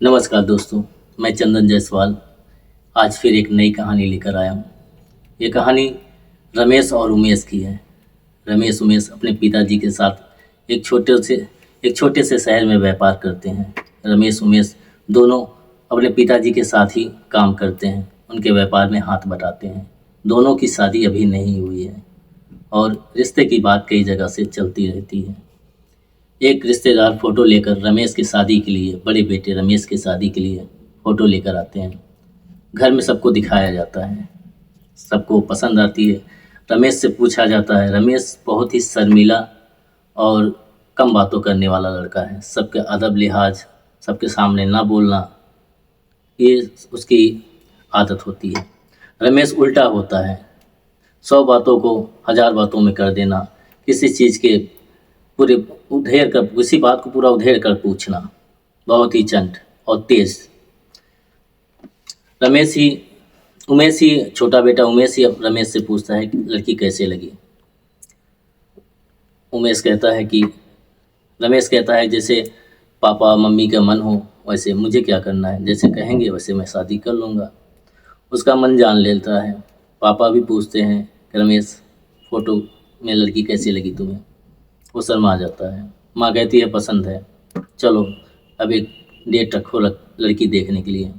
नमस्कार दोस्तों, मैं चंदन जायसवाल आज फिर एक नई कहानी लेकर आया हूँ। ये कहानी रमेश और उमेश की है। रमेश उमेश अपने पिताजी के साथ एक छोटे से शहर में व्यापार करते हैं। रमेश उमेश दोनों अपने पिताजी के साथ ही काम करते हैं, उनके व्यापार में हाथ बटाते हैं। दोनों की शादी अभी नहीं हुई है और रिश्ते की बात कई जगह से चलती रहती है। एक रिश्तेदार फोटो लेकर रमेश की शादी के लिए, बड़े बेटे रमेश की शादी के लिए फोटो लेकर आते हैं। घर में सबको दिखाया जाता है, सबको पसंद आती है। रमेश से पूछा जाता है। रमेश बहुत ही शर्मीला और कम बातों करने वाला लड़का है। सबके अदब लिहाज, सबके सामने ना बोलना, ये उसकी आदत होती है। रमेश उल्टा होता है, 100 बातों को 1000 बातों में कर देना, किसी चीज़ के पूरे उधेड़ कर, किसी बात को पूरा उधेड़ कर पूछना, बहुत ही चंट और तेज। रमेश ही उमेश ही छोटा बेटा उमेश ही अब रमेश से पूछता है कि लड़की कैसे लगी। उमेश कहता है कि रमेश कहता है जैसे पापा मम्मी का मन हो वैसे मुझे क्या करना है, जैसे कहेंगे वैसे मैं शादी कर लूँगा। उसका मन जान लेता है। पापा भी पूछते हैं कि रमेश फ़ोटो में लड़की कैसी लगी तुम्हें। वो शर्मा जाता है। माँ कहती है पसंद है, चलो अब एक डेट रखो लड़की देखने के लिए।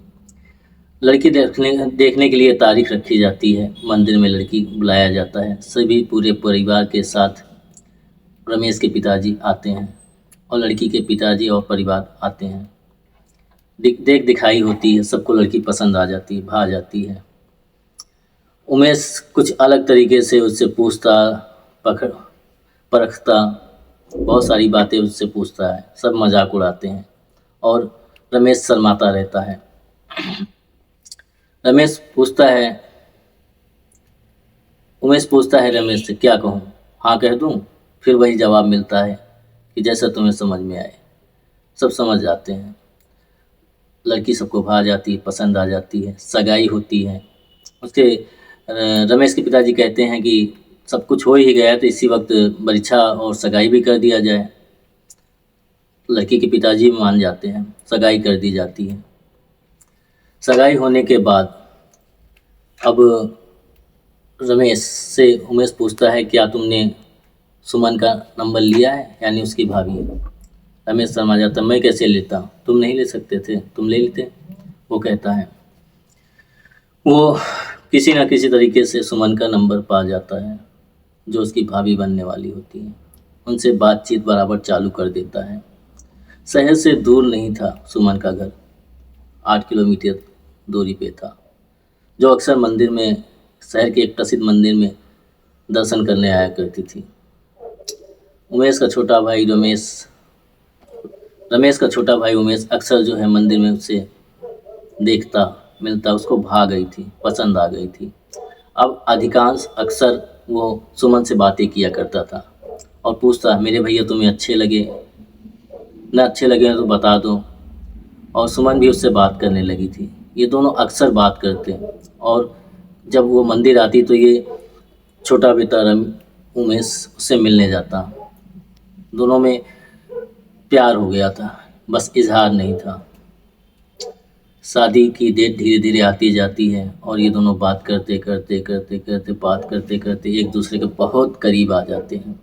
लड़की देखने के लिए तारीख रखी जाती है। मंदिर में लड़की बुलाया जाता है। सभी पूरे परिवार के साथ रमेश के पिताजी आते हैं और लड़की के पिताजी और परिवार आते हैं। देख दिखाई होती है, सबको लड़की पसंद आ जाती है, भा जाती है। उमेश कुछ अलग तरीके से उससे पूछता, परखता, बहुत सारी बातें उससे पूछता है। सब मजाक उड़ाते हैं और रमेश शर्माता रहता है। रमेश पूछता है उमेश पूछता है रमेश से, क्या कहूँ, हाँ कह दूँ? फिर वही जवाब मिलता है कि जैसा तुम्हें समझ में आए। सब समझ जाते हैं। लड़की सबको भा जाती है, पसंद आ जाती है, सगाई होती है। उसके रमेश के पिताजी कहते हैं कि सब कुछ हो ही गया तो इसी वक्त परीक्षा और सगाई भी कर दिया जाए। लड़की के पिताजी भी मान जाते हैं, सगाई कर दी जाती है। सगाई होने के बाद अब रमेश से उमेश पूछता है क्या तुमने सुमन का नंबर लिया है, यानी उसकी भाभी है। रमेश शर्मा जाता, मैं कैसे लेता, तुम नहीं ले सकते थे, तुम ले लेते। वो कहता है वो किसी न किसी तरीके से सुमन का नंबर पा जाता है, जो उसकी भाभी बनने वाली होती है। उनसे बातचीत बराबर चालू कर देता है। शहर से दूर नहीं था सुमन का घर, 8 किलोमीटर दूरी पे था। जो अक्सर मंदिर में, शहर के एक प्रसिद्ध मंदिर में दर्शन करने आया करती थी। उमेश का छोटा भाई रमेश का छोटा भाई उमेश अक्सर जो है मंदिर में उससे देखता मिलता, उसको भा गई थी, पसंद आ गई थी। अब अधिकांश अक्सर वो सुमन से बातें किया करता था और पूछता, मेरे भैया तुम्हें अच्छे लगे ना, अच्छे लगे तो बता दो। और सुमन भी उससे बात करने लगी थी। ये दोनों अक्सर बात करते और जब वो मंदिर आती तो ये छोटा बेटा उमेश उससे मिलने जाता। दोनों में प्यार हो गया था, बस इजहार नहीं था। शादी की डेट धीरे धीरे आती जाती है और ये दोनों बात करते करते एक दूसरे के बहुत करीब आ जाते हैं।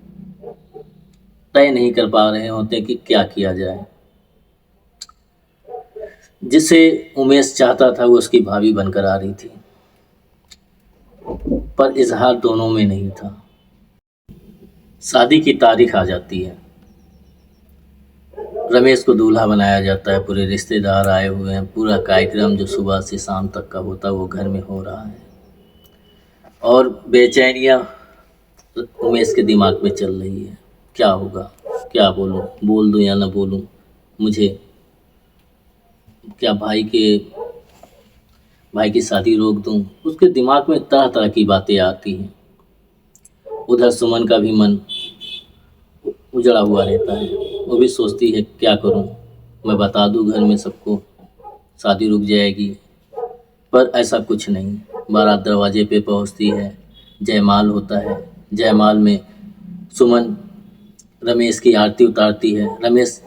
तय नहीं कर पा रहे होते कि क्या किया जाए। जिसे उमेश चाहता था वो उसकी भाभी बनकर आ रही थी, पर इजहार दोनों में नहीं था। शादी की तारीख आ जाती है। रमेश को दूल्हा बनाया जाता है। पूरे रिश्तेदार आए हुए हैं। पूरा कार्यक्रम जो सुबह से शाम तक का होता है वो घर में हो रहा है और बेचैनियाँ उमेश के दिमाग में चल रही है। क्या होगा, क्या बोलूं, बोल दूं या ना बोलूं, मुझे क्या भाई की शादी रोक दूं। उसके दिमाग में तरह तरह की बातें आती हैं। उधर सुमन का भी मन उजड़ा हुआ रहता है। वो भी सोचती है क्या करूं, मैं बता दूं घर में सबको, शादी रुक जाएगी। पर ऐसा कुछ नहीं। बारात दरवाजे पे पहुंचती है। जयमाल होता है। जयमाल में सुमन रमेश की आरती उतारती है। रमेश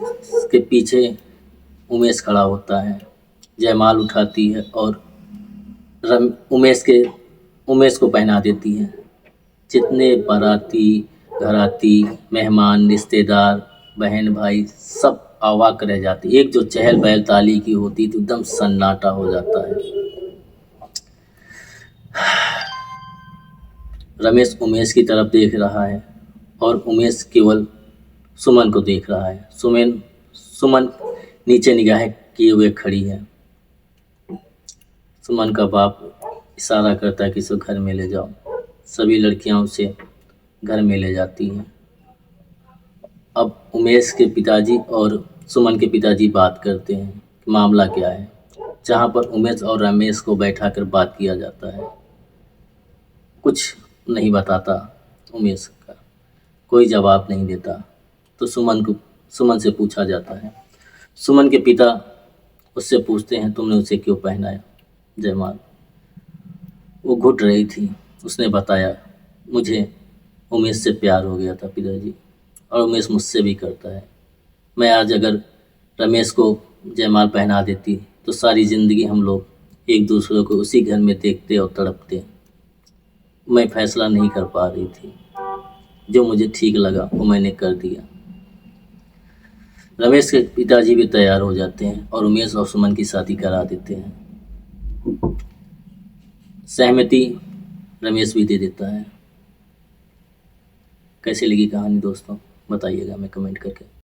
के पीछे उमेश खड़ा होता है, जयमाल उठाती है और उमेश को पहना देती है। जितने बाराती, घराती, मेहमान, रिश्तेदार, बहन भाई सब अवाक रह जाते। एक जो चहल पहल ताली की होती तो एकदम सन्नाटा हो जाता है। रमेश उमेश की तरफ देख रहा है और उमेश केवल सुमन को देख रहा है। सुमन नीचे निगाहें किए हुए खड़ी है। सुमन का बाप इशारा करता है कि इसे घर में ले जाओ। सभी लड़कियां उसे घर में ले जाती हैं। अब उमेश के पिताजी और सुमन के पिताजी बात करते हैं कि मामला क्या है, जहाँ पर उमेश और रमेश को बैठाकर बात किया जाता है। कुछ नहीं बताता उमेश का, कोई जवाब नहीं देता। तो सुमन से पूछा जाता है। सुमन के पिता उससे पूछते हैं, तुमने उसे क्यों पहनाया जयमाल? वो घुट रही थी। उसने बताया, मुझे उमेश से प्यार हो गया था पिताजी, और उमेश मुझसे भी करता है। मैं आज अगर रमेश को जयमाल पहना देती तो सारी ज़िंदगी हम लोग एक दूसरे को उसी घर में देखते और तड़पते। मैं फैसला नहीं कर पा रही थी, जो मुझे ठीक लगा वो मैंने कर दिया। रमेश के पिताजी भी तैयार हो जाते हैं और उमेश और सुमन की शादी करा देते हैं। सहमति रमेश भी दे देता है। कैसी लगी कहानी दोस्तों, बताइएगा मैं कमेंट करके।